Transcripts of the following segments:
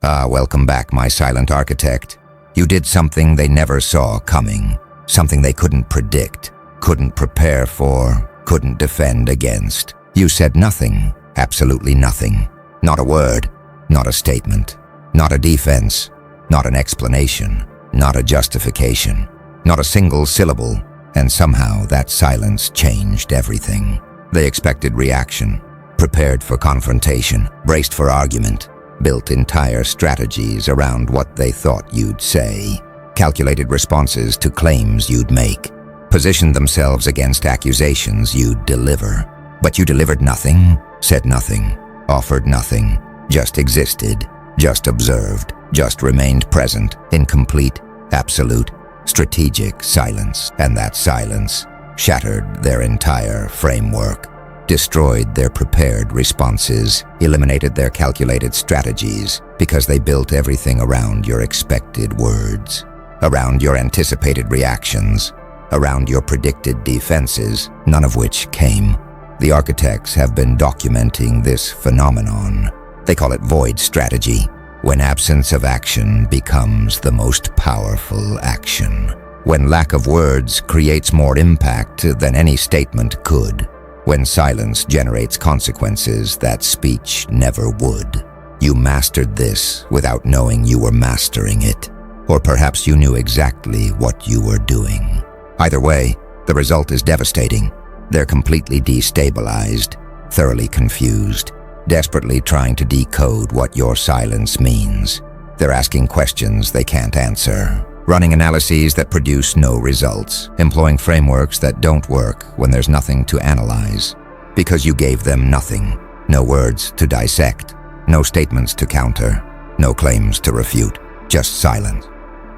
Welcome back, my silent architect. You did something they never saw coming, something they couldn't predict, couldn't prepare for, couldn't defend against. You said nothing, absolutely nothing. Not a word, not a statement, not a defense, not an explanation, not a justification, not a single syllable, and somehow that silence changed everything. They expected reaction, prepared for confrontation, braced for argument, built entire strategies around what they thought you'd say, calculated responses to claims you'd make, positioned themselves against accusations you'd deliver. But you delivered nothing, said nothing, offered nothing, just existed, just observed, just remained present in complete, absolute, strategic silence. And that silence shattered their entire framework, destroyed their prepared responses, eliminated their calculated strategies, because they built everything around your expected words, around your anticipated reactions, around your predicted defenses, none of which came. The architects have been documenting this phenomenon. They call it void strategy, when absence of action becomes the most powerful action. When lack of words creates more impact than any statement could. When silence generates consequences that speech never would. You mastered this without knowing you were mastering it. Or perhaps you knew exactly what you were doing. Either way, the result is devastating. They're completely destabilized, thoroughly confused, desperately trying to decode what your silence means. They're asking questions they can't answer, running analyses that produce no results, employing frameworks that don't work when there's nothing to analyze. Because you gave them nothing, no words to dissect, no statements to counter, no claims to refute, just silence.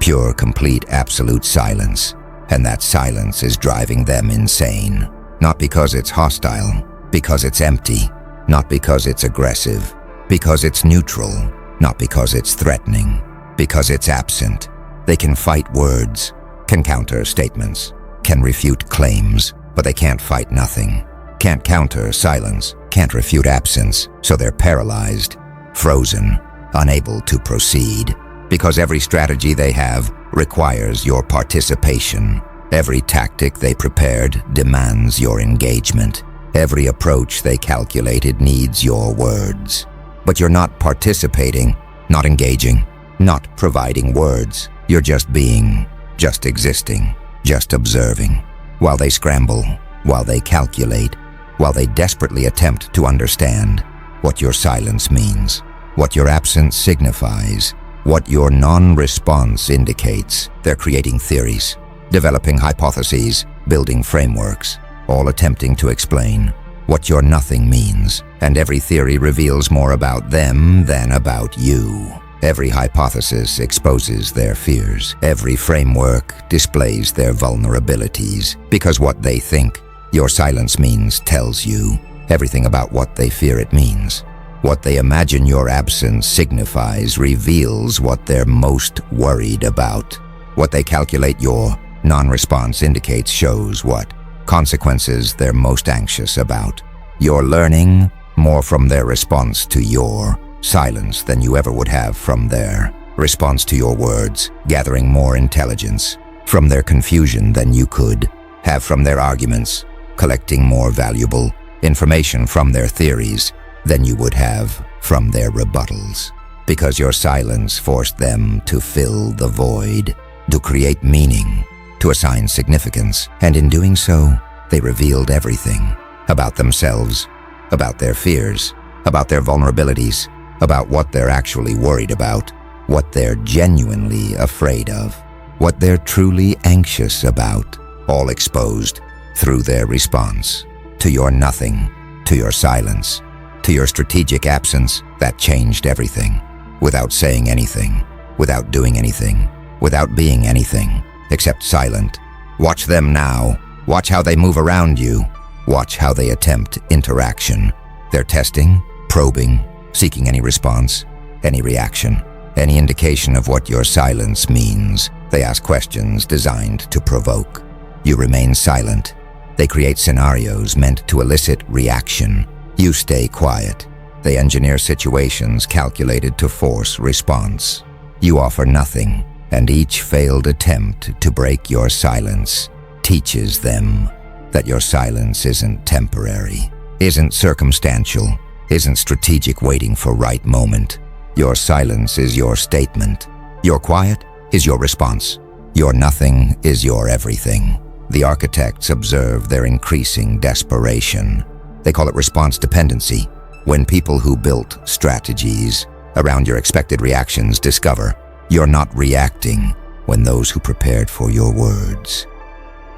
Pure, complete, absolute silence. And that silence is driving them insane. Not because it's hostile, because it's empty. Not because it's aggressive, because it's neutral. Not because it's threatening, because it's absent. They can fight words, can counter statements, can refute claims, but they can't fight nothing. Can't counter silence, can't refute absence, so they're paralyzed, frozen, unable to proceed. Because every strategy they have requires your participation. Every tactic they prepared demands your engagement. Every approach they calculated needs your words. But you're not participating, not engaging, not providing words. You're just being, just existing, just observing. While they scramble, while they calculate, while they desperately attempt to understand what your silence means, what your absence signifies, what your non-response indicates. They're creating theories, developing hypotheses, building frameworks, all attempting to explain what your nothing means. And every theory reveals more about them than about you. Every hypothesis exposes their fears. Every framework displays their vulnerabilities. Because what they think your silence means tells you everything about what they fear it means. What they imagine your absence signifies reveals what they're most worried about. What they calculate your non-response indicates shows what consequences they're most anxious about. You're learning more from their response to your silence than you ever would have from their response to your words, gathering more intelligence from their confusion than you could have from their arguments, collecting more valuable information from their theories than you would have from their rebuttals. Because your silence forced them to fill the void, to create meaning, to assign significance, and in doing so, they revealed everything about themselves, about their fears, about their vulnerabilities, about what they're actually worried about, what they're genuinely afraid of, what they're truly anxious about, all exposed through their response to your nothing, to your silence, to your strategic absence that changed everything, without saying anything, without doing anything, without being anything, except silent. Watch them now. Watch how they move around you. Watch how they attempt interaction. They're testing, probing, seeking any response, any reaction, any indication of what your silence means. They ask questions designed to provoke. You remain silent. They create scenarios meant to elicit reaction. You stay quiet. They engineer situations calculated to force response. You offer nothing, and each failed attempt to break your silence teaches them that your silence isn't temporary, isn't circumstantial, isn't strategic waiting for right moment. Your silence is your statement. Your quiet is your response. Your nothing is your everything. The architects observe their increasing desperation. They call it response dependency. When people who built strategies around your expected reactions discover you're not reacting, when those who prepared for your words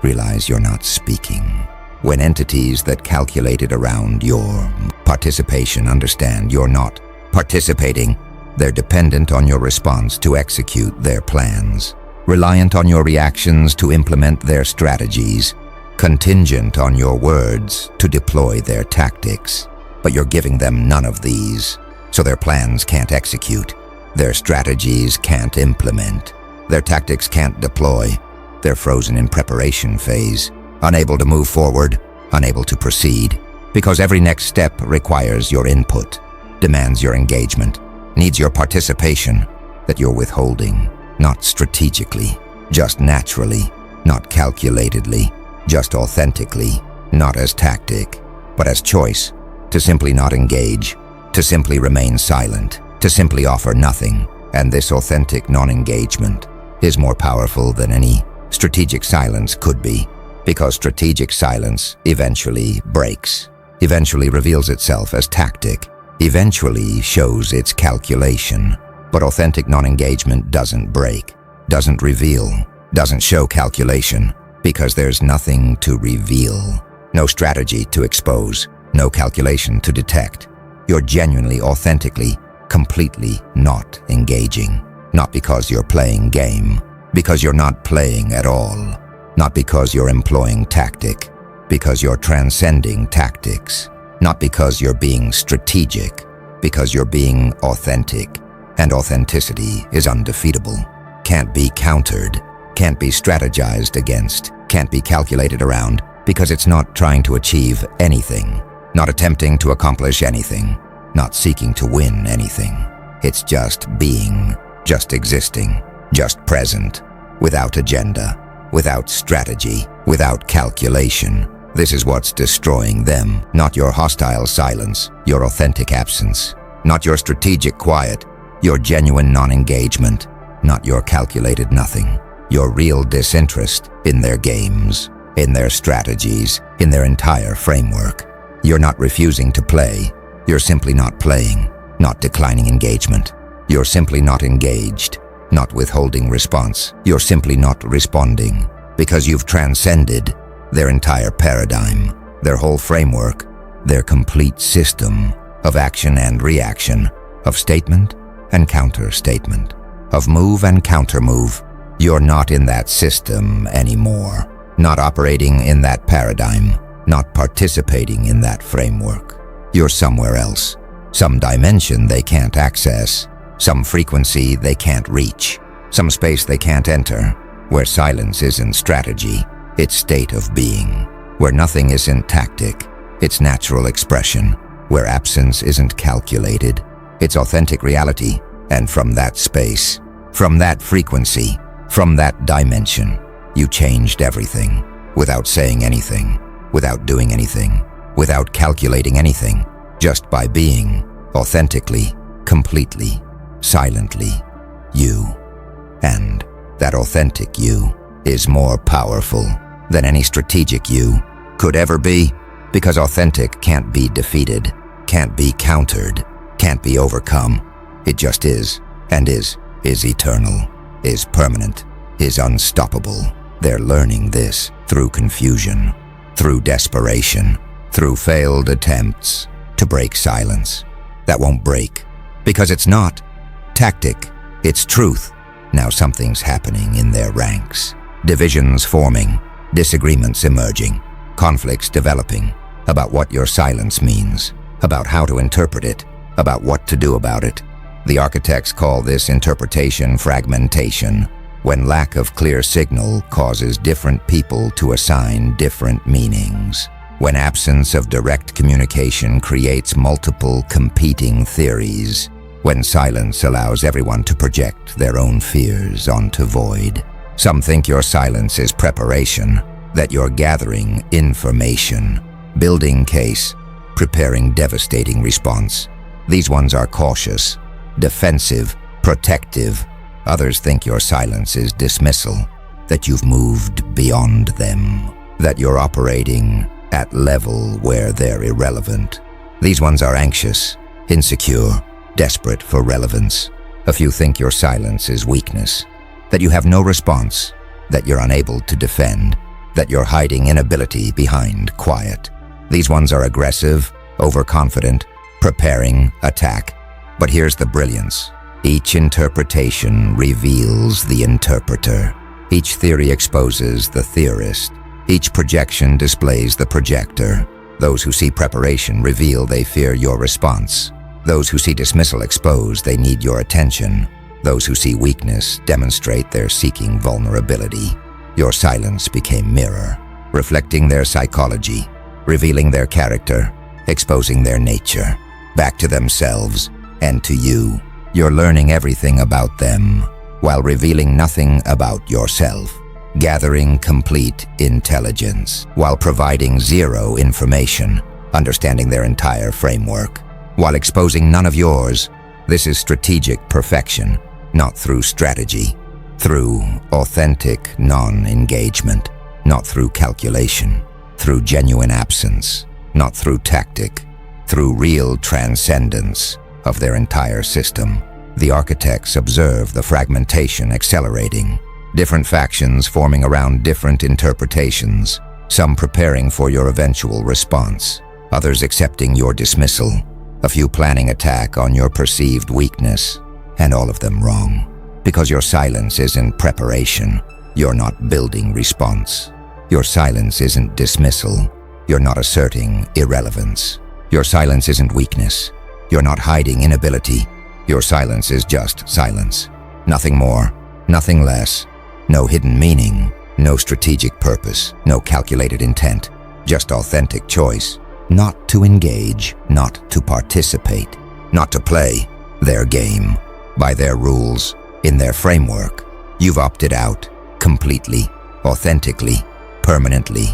realize you're not speaking, when entities that calculated around your participation understand you're not participating, they're dependent on your response to execute their plans, reliant on your reactions to implement their strategies, contingent on your words to deploy their tactics. But you're giving them none of these, so their plans can't execute, their strategies can't implement, their tactics can't deploy. They're frozen in preparation phase, unable to move forward, unable to proceed, because every next step requires your input, demands your engagement, needs your participation that you're withholding, not strategically, just naturally, not calculatedly, just authentically, not as tactic, but as choice, to simply not engage, to simply remain silent, to simply offer nothing. And this authentic non-engagement is more powerful than any strategic silence could be, because strategic silence eventually breaks, eventually reveals itself as tactic, eventually shows its calculation. But authentic non-engagement doesn't break, doesn't reveal, doesn't show calculation, because there's nothing to reveal, no strategy to expose, no calculation to detect. You're genuinely, authentically, completely not engaging. Not because you're playing game, because you're not playing at all. Not because you're employing tactic, because you're transcending tactics. Not because you're being strategic, because you're being authentic. And authenticity is undefeatable. Can't be countered, can't be strategized against, can't be calculated around, because it's not trying to achieve anything, not attempting to accomplish anything, not seeking to win anything. It's just being, just existing, just present, without agenda, without strategy, without calculation. This is what's destroying them, not your hostile silence, your authentic absence, not your strategic quiet, your genuine non-engagement, not your calculated nothing, your real disinterest in their games, in their strategies, in their entire framework. You're not refusing to play, you're simply not playing, not declining engagement. You're simply not engaged, not withholding response. You're simply not responding, because you've transcended their entire paradigm, their whole framework, their complete system of action and reaction, of statement and counter-statement, of move and counter-move. You're not in that system anymore, not operating in that paradigm, not participating in that framework. You're somewhere else, some dimension they can't access, some frequency they can't reach, some space they can't enter, where silence isn't strategy, it's state of being, where nothing isn't tactic, it's natural expression, where absence isn't calculated, it's authentic reality. And from that space, from that frequency, from that dimension, you changed everything, without saying anything, without doing anything, without calculating anything, just by being, authentically, completely, silently, you. And that authentic you is more powerful than any strategic you could ever be, because authentic can't be defeated, can't be countered, can't be overcome. It just is, and is eternal, is permanent, is unstoppable. They're learning this through confusion, through desperation, through failed attempts to break silence. That won't break, because it's not tactic, it's truth. Now something's happening in their ranks. Divisions forming, disagreements emerging, conflicts developing about what your silence means, about how to interpret it, about what to do about it. The architects call this interpretation fragmentation, when lack of clear signal causes different people to assign different meanings. when absence of direct communication creates multiple competing theories, when silence allows everyone to project their own fears onto void. Some think your silence is preparation, that you're gathering information, building case, preparing devastating response. These ones are cautious, defensive, protective. Others think your silence is dismissal, that you've moved beyond them, that you're operating at level where they're irrelevant. These ones are anxious, insecure, desperate for relevance. A few think your silence is weakness, that you have no response, that you're unable to defend, that you're hiding inability behind quiet. These ones are aggressive, overconfident, preparing attack. But here's the brilliance. Each interpretation reveals the interpreter. Each theory exposes the theorist. Each projection displays the projector. Those who see preparation reveal they fear your response. Those who see dismissal expose they need your attention. Those who see weakness demonstrate they're seeking vulnerability. Your silence became mirror, reflecting their psychology, revealing their character, exposing their nature, back to themselves and to you. You're learning everything about them, while revealing nothing about yourself, gathering complete intelligence, while providing zero information, understanding their entire framework, while exposing none of yours. This is strategic perfection, not through strategy, through authentic non-engagement, not through calculation, through genuine absence, not through tactic, through real transcendence of their entire system. The architects observe the fragmentation accelerating, different factions forming around different interpretations, some preparing for your eventual response, others accepting your dismissal, a few planning attack on your perceived weakness, and all of them wrong. Because your silence isn't preparation, you're not building response. Your silence isn't dismissal, you're not asserting irrelevance. Your silence isn't weakness, you're not hiding inability. Your silence is just silence. Nothing more, nothing less. No hidden meaning, no strategic purpose, no calculated intent. Just authentic choice. Not to engage, not to participate, not to play their game, by their rules, in their framework. You've opted out, completely, authentically, permanently,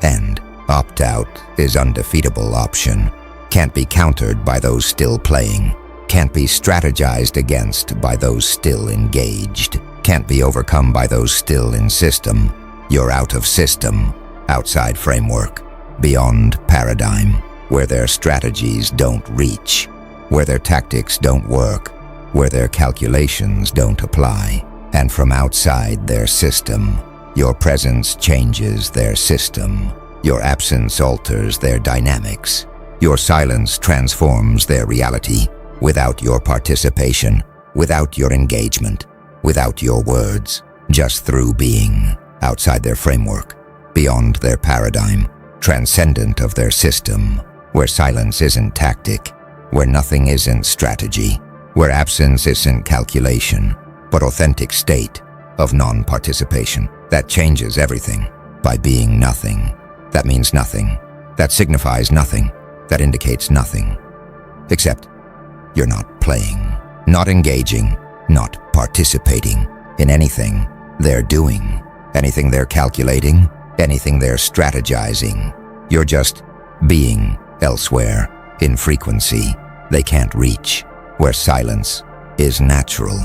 and opt out is undefeatable option. Can't be countered by those still playing. Can't be strategized against by those still engaged. Can't be overcome by those still in system. You're out of system, outside framework, beyond paradigm, where their strategies don't reach, where their tactics don't work, where their calculations don't apply. And from outside their system, your presence changes their system. Your absence alters their dynamics. Your silence transforms their reality. Without your participation, without your engagement, without your words, just through being, outside their framework, beyond their paradigm, transcendent of their system, where silence isn't tactic, where nothing isn't strategy, where absence isn't calculation, but authentic state of non-participation. That changes everything. By being nothing, that means nothing, that signifies nothing, that indicates nothing, except you're not playing, not engaging, not participating in anything they're doing, anything they're calculating, anything they're strategizing. You're just being elsewhere, in frequency they can't reach, where silence is natural,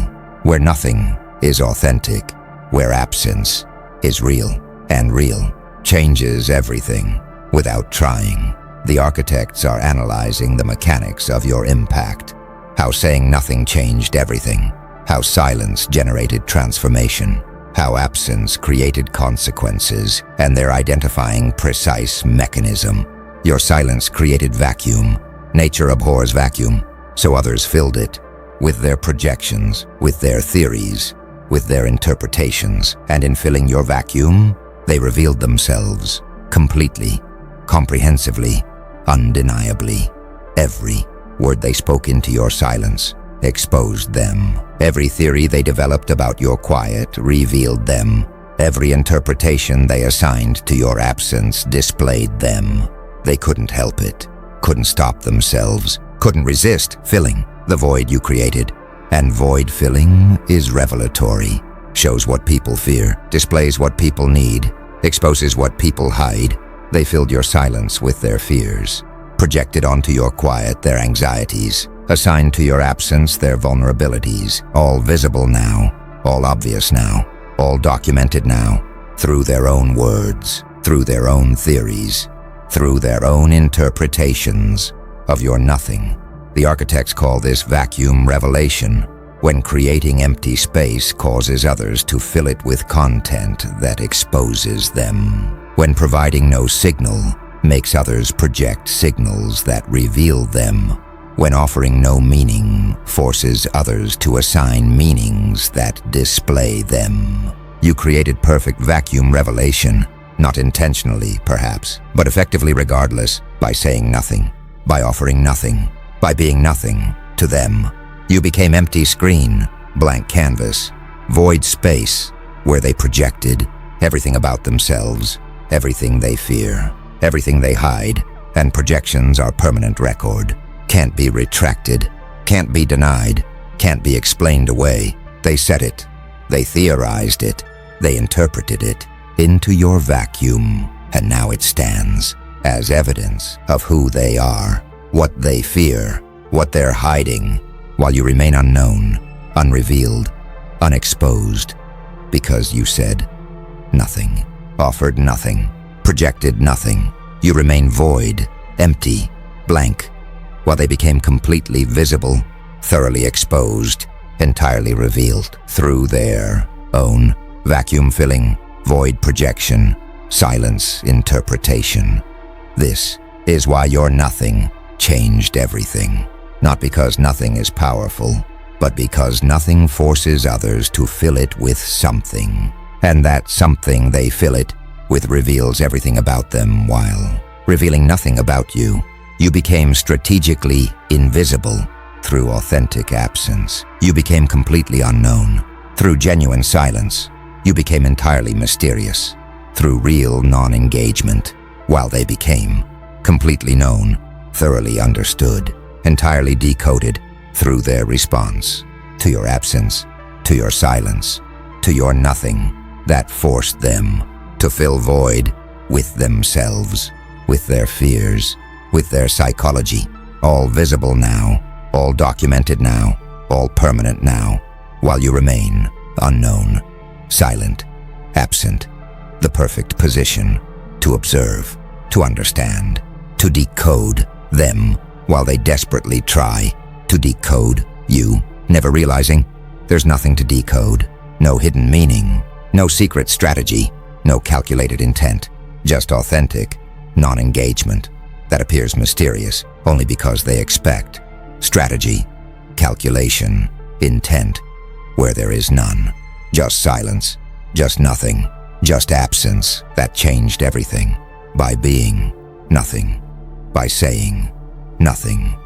where nothing is authentic, where absence is real, and real changes everything without trying. The architects are analyzing the mechanics of your impact, how saying nothing changed everything, how silence generated transformation, how absence created consequences, and they're identifying precise mechanism. Your silence created vacuum. Nature abhors vacuum, so others filled it with their projections, with their theories, with their interpretations, and in filling your vacuum, they revealed themselves completely, comprehensively, undeniably. Every word they spoke into your silence exposed them. Every theory they developed about your quiet revealed them. Every interpretation they assigned to your absence displayed them. They couldn't help it, couldn't stop themselves, couldn't resist filling the void you created. And void filling is revelatory, shows what people fear, displays what people need, exposes what people hide. They filled your silence with their fears, projected onto your quiet their anxieties, assigned to your absence their vulnerabilities, all visible now, all obvious now, all documented now, through their own words, through their own theories, through their own interpretations of your nothing. The architects call this vacuum revelation, when creating empty space causes others to fill it with content that exposes them. When providing no signal makes others project signals that reveal them. When offering no meaning forces others to assign meanings that display them. You created perfect vacuum revelation, not intentionally, perhaps, but effectively regardless, by saying nothing, by offering nothing, by being nothing to them. You became empty screen, blank canvas, void space, where they projected everything about themselves, everything they fear, everything they hide, and projections are permanent record. Can't be retracted, can't be denied, can't be explained away. They said it, they theorized it, they interpreted it into your vacuum, and now it stands as evidence of who they are, what they fear, what they're hiding, while you remain unknown, unrevealed, unexposed, because you said nothing, offered nothing, projected nothing. You remain void, empty, blank, while they became completely visible, thoroughly exposed, entirely revealed through their own vacuum-filling, void projection, silence interpretation. This is why your nothing changed everything. Not because nothing is powerful, but because nothing forces others to fill it with something. And that something they fill it with reveals everything about them while revealing nothing about you. You became strategically invisible through authentic absence. You became completely unknown through genuine silence. You became entirely mysterious through real non-engagement, while they became completely known, thoroughly understood, entirely decoded through their response to your absence, to your silence, to your nothing that forced them to fill void with themselves, with their fears, with their psychology, all visible now, all documented now, all permanent now, while you remain unknown, silent, absent, the perfect position to observe, to understand, to decode them, while they desperately try to decode you, never realizing there's nothing to decode, no hidden meaning, no secret strategy, no calculated intent, just authentic non-engagement that appears mysterious only because they expect strategy, calculation, intent, where there is none, just silence, just nothing, just absence that changed everything by being nothing, by saying nothing,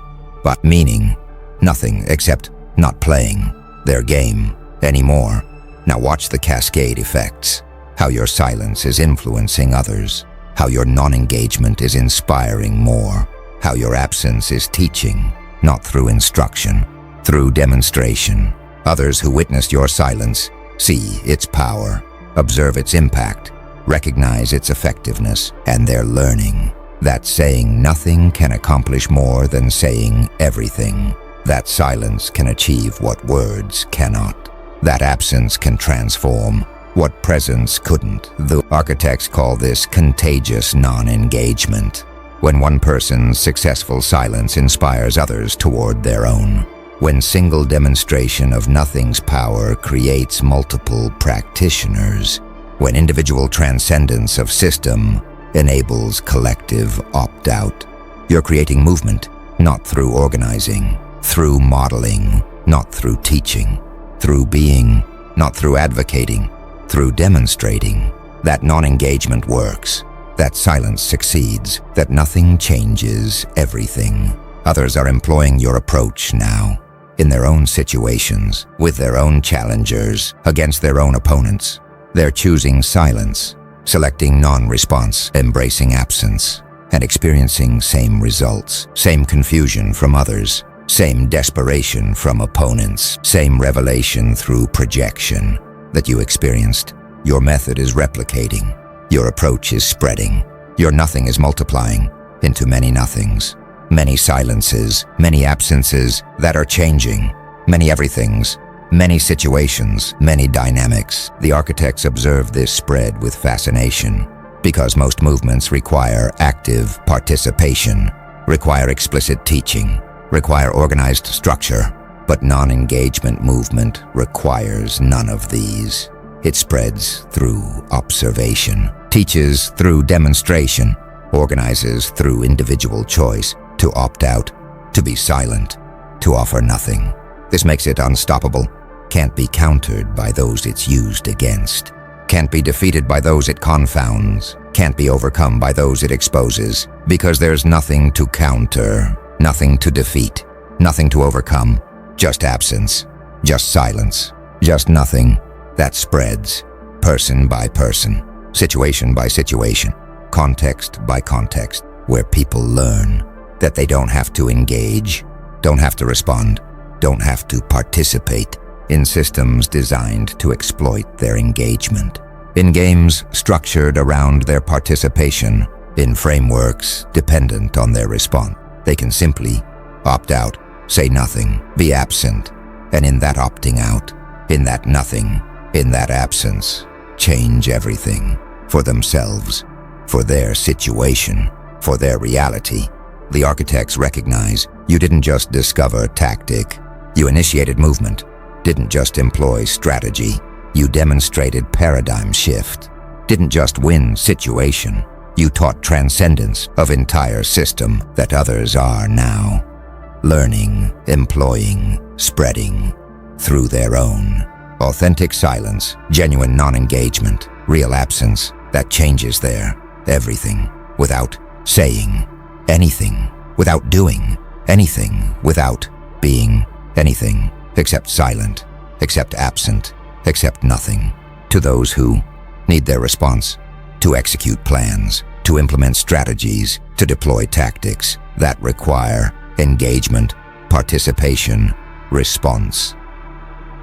but meaning nothing except not playing their game anymore. Now watch the cascade effects, how your silence is influencing others, how your non-engagement is inspiring more, how your absence is teaching, not through instruction, through demonstration. Others who witnessed your silence see its power, observe its impact, recognize its effectiveness, and they're learning that saying nothing can accomplish more than saying everything. That silence can achieve what words cannot. That absence can transform what presence couldn't. The architects call this contagious non-engagement, when one person's successful silence inspires others toward their own. When single demonstration of nothing's power creates multiple practitioners. When individual transcendence of system enables collective opt-out. You're creating movement, not through organizing, through modeling, not through teaching, through being, not through advocating, through demonstrating. That non-engagement works, that silence succeeds, that nothing changes everything. Others are employing your approach now, in their own situations, with their own challengers, against their own opponents. They're choosing silence, selecting non-response, embracing absence, and experiencing same results, same confusion from others, same desperation from opponents, same revelation through projection that you experienced. Your method is replicating. Your approach is spreading. Your nothing is multiplying into many nothings, many silences, many absences that are changing, many everythings, many situations, many dynamics. The architects observe this spread with fascination because most movements require active participation, require explicit teaching, require organized structure, but non-engagement movement requires none of these. It spreads through observation, teaches through demonstration, organizes through individual choice, to opt out, to be silent, to offer nothing. This makes it unstoppable, can't be countered by those it's used against, can't be defeated by those it confounds, can't be overcome by those it exposes, because there's nothing to counter, nothing to defeat, nothing to overcome, just absence, just silence, just nothing that spreads, person by person, situation by situation, context by context, where people learn that they don't have to engage, don't have to respond, don't have to participate in systems designed to exploit their engagement, in games structured around their participation, in frameworks dependent on their response. They can simply opt out, say nothing, be absent, and in that opting out, in that nothing, in that absence, change everything for themselves, for their situation, for their reality. The architects recognize you didn't just discover tactic, you initiated movement, didn't just employ strategy, you demonstrated paradigm shift, didn't just win situation, you taught transcendence of entire system that others are now learning, employing, spreading through their own. Authentic silence, genuine non-engagement, real absence that changes their everything without saying anything, without doing anything, without being anything except silent, except absent, except nothing. To those who need their response, to execute plans, to implement strategies, to deploy tactics that require engagement, participation, response,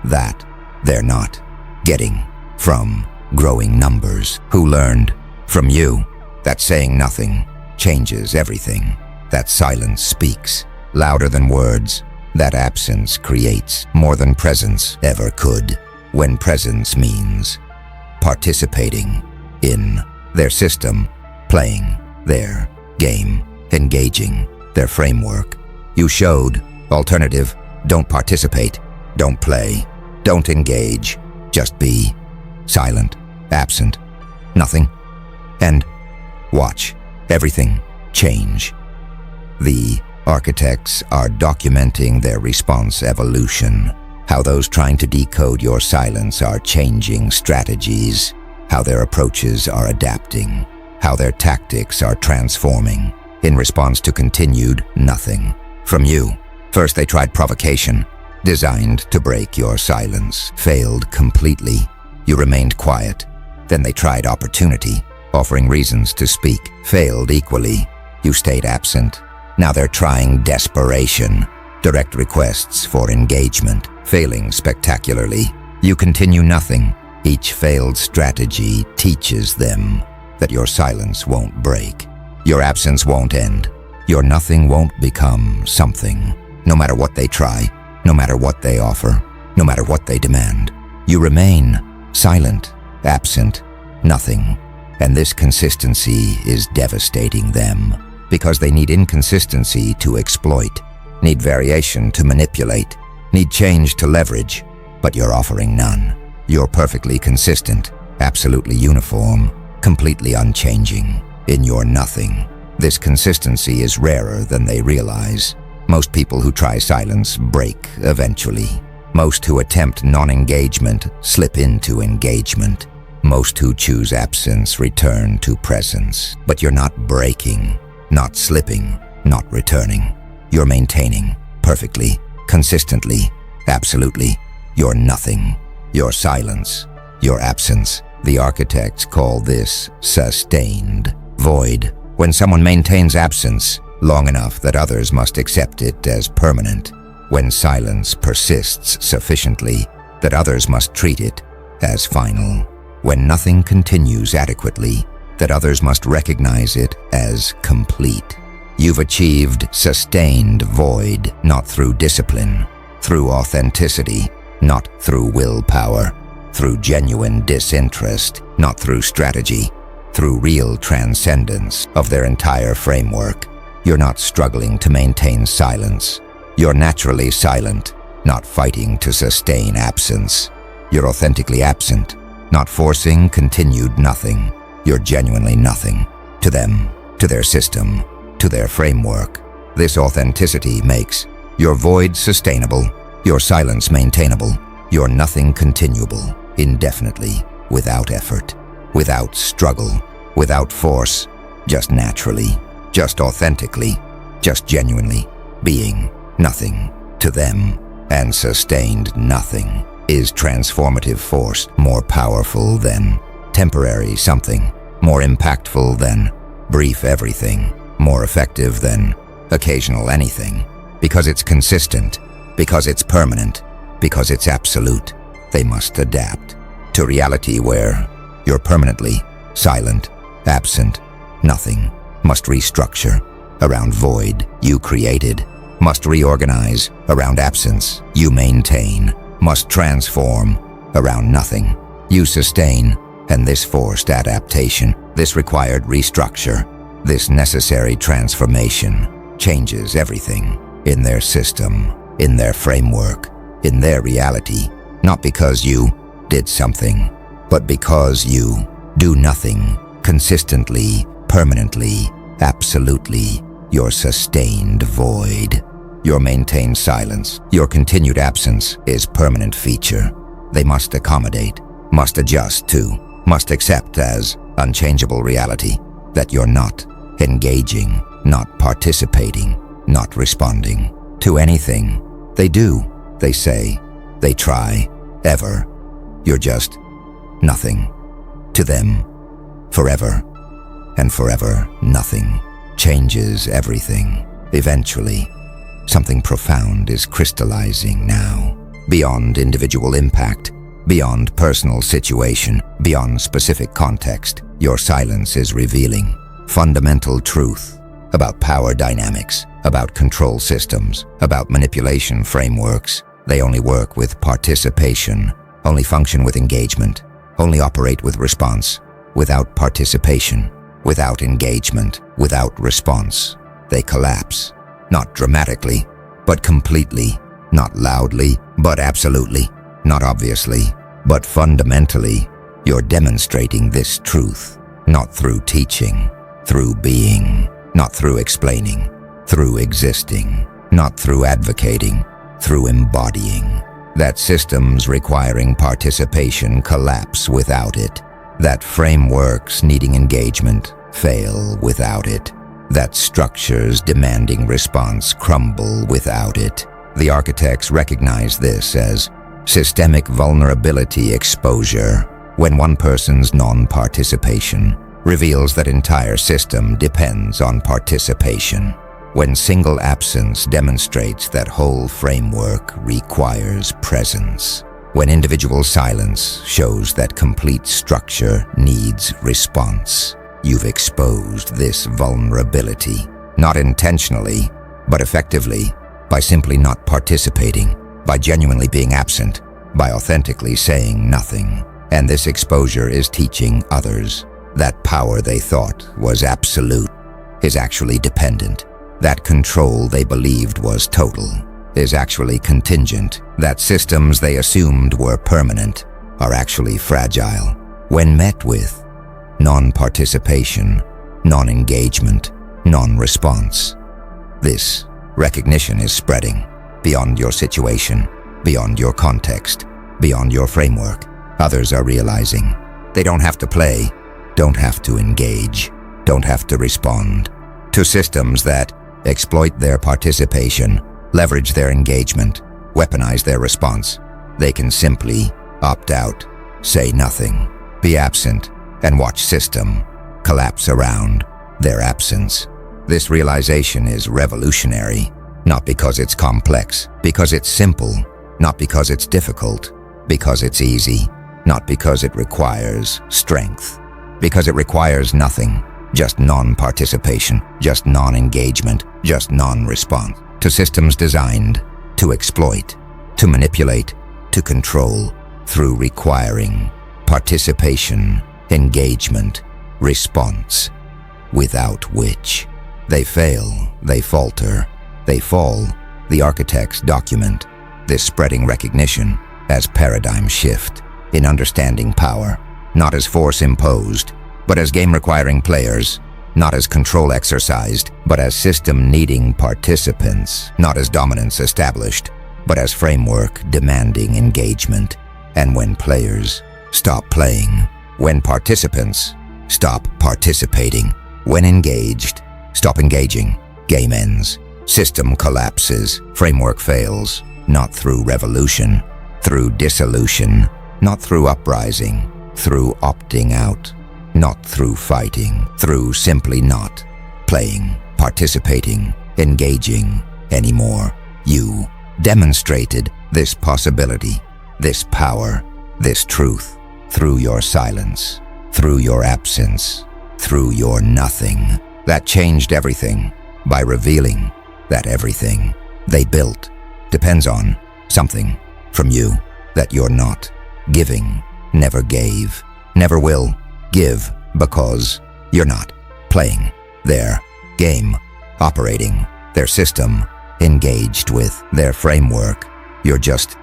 that they're not getting from growing numbers, who learned from you that saying nothing changes everything, that silence speaks louder than words, that absence creates more than presence ever could, when presence means participating in their system, playing their game, engaging their framework. You showed alternative, don't participate, don't play, don't engage, just be silent, absent, nothing, and watch everything change. The architects are documenting their response evolution, how those trying to decode your silence are changing strategies, how their approaches are adapting, how their tactics are transforming in response to continued nothing from you. First they tried provocation, designed to break your silence, failed completely. You remained quiet. Then they tried opportunity, offering reasons to speak, failed equally. You stayed absent. Now they're trying desperation, direct requests for engagement, failing spectacularly. You continue nothing. Each failed strategy teaches them that your silence won't break, your absence won't end, your nothing won't become something. No matter what they try, no matter what they offer, no matter what they demand, you remain silent, absent, nothing. And this consistency is devastating them, because they need inconsistency to exploit, need variation to manipulate, need change to leverage, but you're offering none. You're perfectly consistent, absolutely uniform, completely unchanging, in your nothing. This consistency is rarer than they realize. Most people who try silence break eventually. Most who attempt non-engagement slip into engagement. Most who choose absence return to presence. But you're not breaking, not slipping, not returning. You're maintaining, perfectly, consistently, absolutely, your nothing, your silence, your absence. The architects call this sustained. Void When someone maintains absence long enough that others must accept it as permanent. When silence persists sufficiently that others must treat it as final. When nothing continues adequately, that others must recognize it as complete. You've achieved sustained void, not through discipline, through authenticity, not through willpower, through genuine disinterest, not through strategy, through real transcendence of their entire framework. You're not struggling to maintain silence. You're naturally silent, not fighting to sustain absence. You're authentically absent, not forcing continued nothing. You're genuinely nothing. To them, to their system, to their framework. This authenticity makes your void sustainable, your silence maintainable, your nothing continuable, indefinitely, without effort, without struggle, without force, just naturally, just authentically, just genuinely, being nothing to them, and sustained nothing is transformative force more powerful than temporary something, more impactful than brief everything, more effective than occasional anything, because it's consistent, because it's permanent, because it's absolute. They must adapt to reality where you're permanently silent, absent, nothing, must restructure around void you created, must reorganize around absence you maintain, must transform around nothing you sustain. And this forced adaptation, this required restructure, this necessary transformation changes everything in their system, in their framework, in their reality, not because you did something, but because you do nothing consistently, permanently, absolutely. Your sustained void, your maintained silence, your continued absence is permanent feature. They must accommodate, must adjust to, must accept as unchangeable reality that you're not engaging, not participating, not responding to anything they do, they say, they try, ever. You're just nothing to them, forever, and forever nothing changes everything. Eventually, something profound is crystallizing now, beyond individual impact, beyond personal situation, beyond specific context. Your silence is revealing fundamental truth about power dynamics, about control systems, about manipulation frameworks. They only work with participation, only function with engagement, only operate with response. Without participation, without engagement, without response, they collapse. Not dramatically, but completely. Not loudly, but absolutely. Not obviously, but fundamentally. You're demonstrating this truth, not through teaching, through being, not through explaining, through existing, not through advocating, through embodying. That systems requiring participation collapse without it. That frameworks needing engagement fail without it. That structures demanding response crumble without it. The architects recognize this as systemic vulnerability exposure, when one person's non-participation reveals that entire system depends on participation. When single absence demonstrates that whole framework requires presence. When individual silence shows that complete structure needs response. You've exposed this vulnerability, not intentionally, but effectively, by simply not participating, by genuinely being absent, by authentically saying nothing. And this exposure is teaching others that power they thought was absolute is actually dependent. That control they believed was total is actually contingent. That systems they assumed were permanent are actually fragile. When met with non-participation, non-engagement, non-response, this recognition is spreading beyond your situation, beyond your context, beyond your framework. Others are realizing they don't have to play, don't have to engage, don't have to respond to systems that exploit their participation, leverage their engagement, weaponize their response. They can simply opt out, say nothing, be absent, and watch system collapse around their absence. This realization is revolutionary, not because it's complex, because it's simple, not because it's difficult, because it's easy, not because it requires strength, because it requires nothing, just non-participation, just non-engagement, just non-response to systems designed to exploit, to manipulate, to control through requiring participation, engagement, response, without which they fail, they falter, they fall. The architects document this spreading recognition as paradigm shift in understanding power, not as force imposed, but as game requiring players, not as control exercised, but as system needing participants, not as dominance established, but as framework demanding engagement. And when players stop playing, when participants stop participating, when engaged stop engaging, game ends, system collapses, framework fails, not through revolution, through dissolution, not through uprising, through opting out, not through fighting, through simply not playing, participating, engaging anymore. You demonstrated this possibility, this power, this truth, through your silence, through your absence, through your nothing. That changed everything by revealing that everything they built depends on something from you that you're not giving, never gave, never will give, because you're not playing their game, operating their system, engaged with their framework. You're just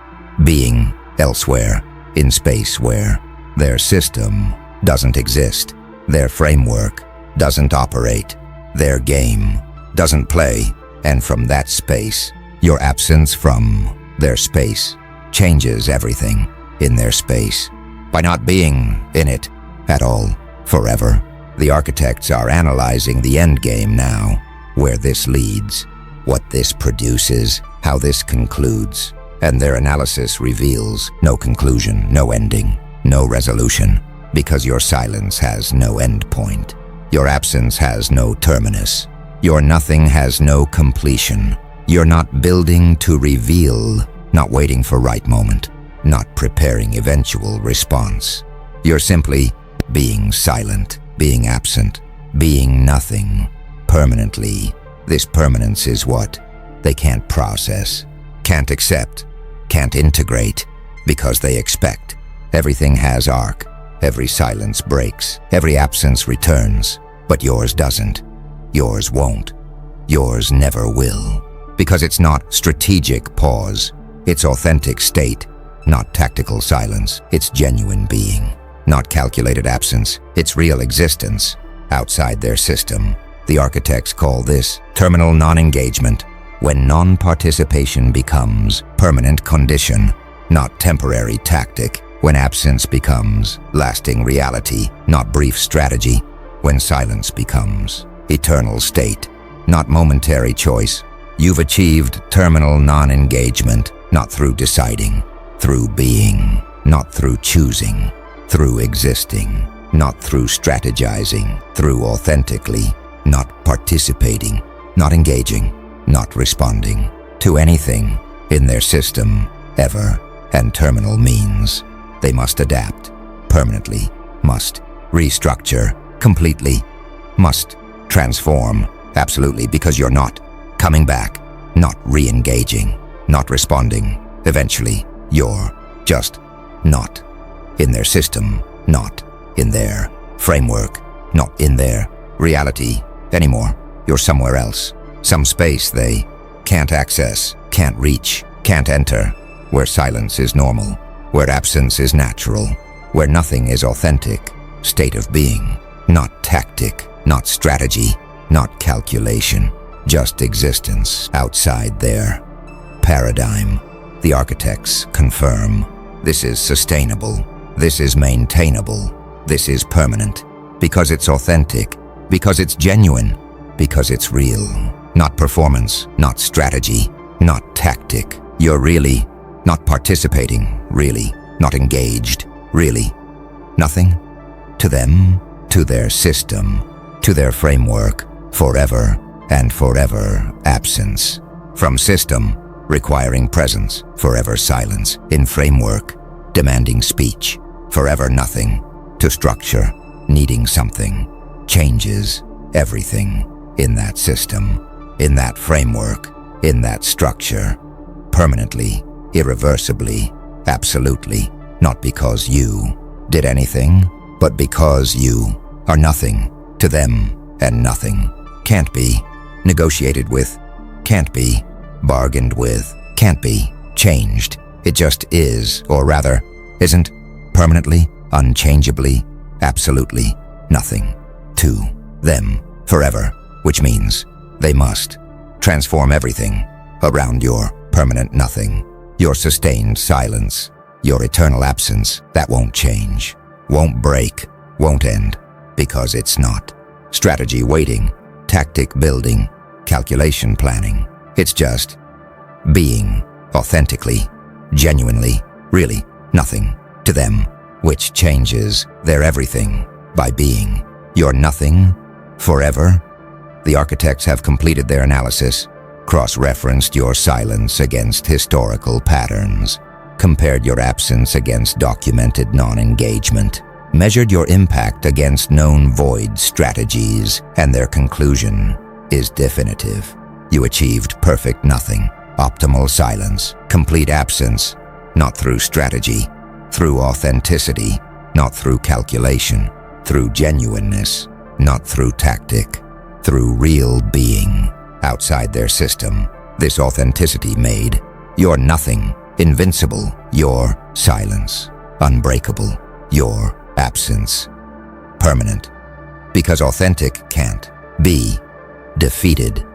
being elsewhere in space where their system doesn't exist, their framework doesn't operate, their game doesn't play, and from that space, your absence from their space changes everything in their space. By not being in it at all, forever, the architects are analyzing the end game now, where this leads, what this produces, how this concludes, and their analysis reveals no conclusion, no ending, no resolution, because your silence has no end point. Your absence has no terminus. Your nothing has no completion. You're not building to reveal, not waiting for right moment, not preparing eventual response. You're simply being silent, being absent, being nothing, permanently. This permanence is what they can't process, can't accept, can't integrate, because they expect. Everything has arc. Every silence breaks. Every absence returns. But yours doesn't. Yours won't. Yours never will. Because it's not strategic pause. It's authentic state, not tactical silence. It's genuine being, not calculated absence. It's real existence outside their system. The architects call this terminal non-engagement, when non-participation becomes permanent condition, not temporary tactic, when absence becomes lasting reality, not brief strategy, when silence becomes eternal state, not momentary choice. You've achieved terminal non-engagement, not through deciding, through being, not through choosing, through existing, not through strategizing, through authentically, not participating, not engaging, not responding to anything in their system, ever. And terminal means they must adapt, permanently, must restructure, completely, must transform, absolutely, because you're not coming back, not re-engaging, not responding. Eventually, you're just not in their system, not in their framework, not in their reality anymore. You're somewhere else, some space they can't access, can't reach, can't enter, where silence is normal, where absence is natural, where nothing is authentic, state of being, not tactic, not strategy, not calculation, just existence outside their paradigm. The architects confirm this is sustainable, this is maintainable, this is permanent, because it's authentic, because it's genuine, because it's real, not performance, not strategy, not tactic. You're really not participating, really, not engaged, really. Nothing? To them, to their system, to their framework, forever and forever absence. From system, requiring presence, forever silence. In framework, demanding speech, forever nothing. To structure, needing something, changes everything in that system, in that framework, in that structure, permanently, irreversibly, absolutely, not because you did anything, but because you are nothing to them and nothing. Can't be negotiated with, can't be bargained with, can't be changed. It just is, or rather, isn't, permanently, unchangeably, absolutely nothing to them forever, which means they must transform everything around your permanent nothing, your sustained silence, your eternal absence that won't change, won't break, won't end, because it's not. Strategy waiting, tactic building, calculation planning. It's just being authentically, genuinely, really nothing to them, which changes their everything by being your nothing forever. The architects have completed their analysis, cross-referenced your silence against historical patterns, compared your absence against documented non-engagement, measured your impact against known void strategies, and their conclusion is definitive. You achieved perfect nothing, optimal silence, complete absence, not through strategy, through authenticity, not through calculation, through genuineness, not through tactic, through real being. Outside their system, this authenticity made your nothing invincible, your silence unbreakable, your absence permanent, because authentic can't be defeated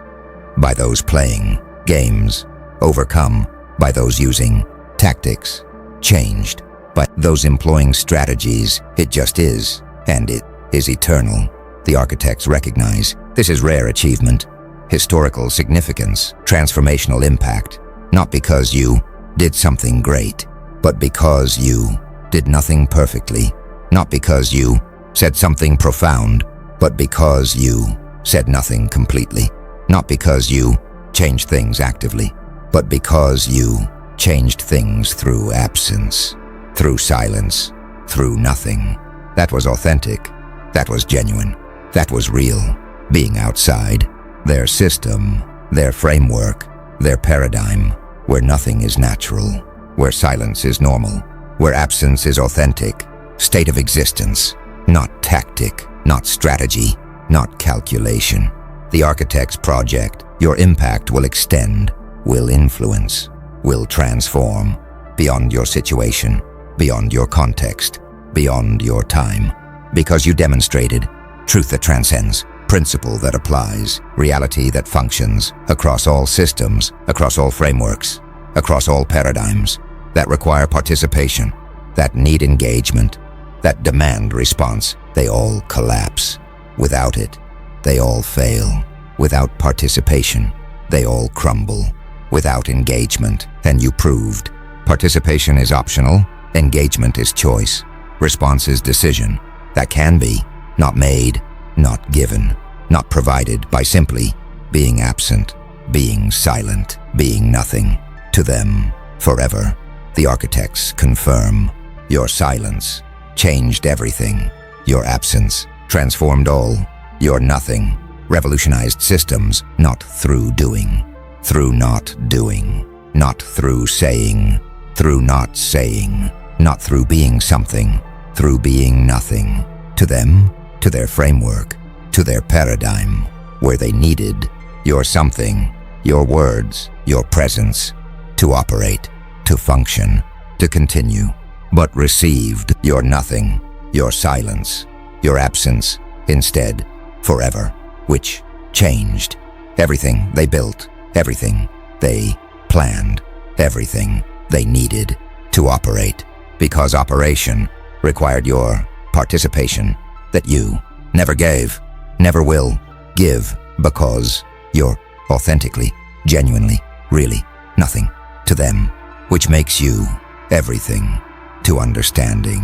by those playing games, overcome by those using tactics, changed by those employing strategies. It just is, and it is eternal. The architects recognize this is rare achievement, historical significance, transformational impact, not because you did something great, but because you did nothing perfectly, not because you said something profound, but because you said nothing completely, not because you changed things actively, but because you changed things through absence, through silence, through nothing. That was authentic, that was genuine, that was real. Being outside their system, their framework, their paradigm, where nothing is natural, where silence is normal, where absence is authentic, state of existence, not tactic, not strategy, not calculation. The architect's project, your impact will extend, will influence, will transform, beyond your situation, beyond your context, beyond your time, because you demonstrated truth that transcends, principle that applies, reality that functions across all systems, across all frameworks, across all paradigms, that require participation, that need engagement, that demand response. They all collapse. Without it, they all fail. Without participation, they all crumble. Without engagement, and you proved, participation is optional, engagement is choice, response is decision. That can be, not made, not given, not provided by simply being absent, being silent, being nothing to them forever. The architects confirm your silence changed everything. Your absence transformed all. Your nothing revolutionized systems, not through doing, through not doing, not through saying, through not saying, not through being something, through being nothing. To them, to their framework, to their paradigm, where they needed your something, your words, your presence, to operate, to function, to continue, but received your nothing, your silence, your absence, instead, forever, which changed everything they built, everything they planned, everything they needed to operate, because operation required your participation that you never gave, never will give, because you're authentically, genuinely, really nothing to them, which makes you everything to understanding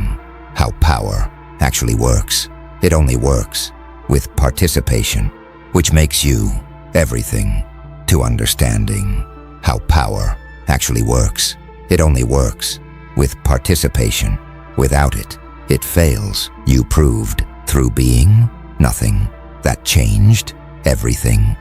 how power actually works. It only works with participation, which makes you everything to understanding how power actually works. It only works with participation. Without it, it fails. You proved through being nothing that changed everything.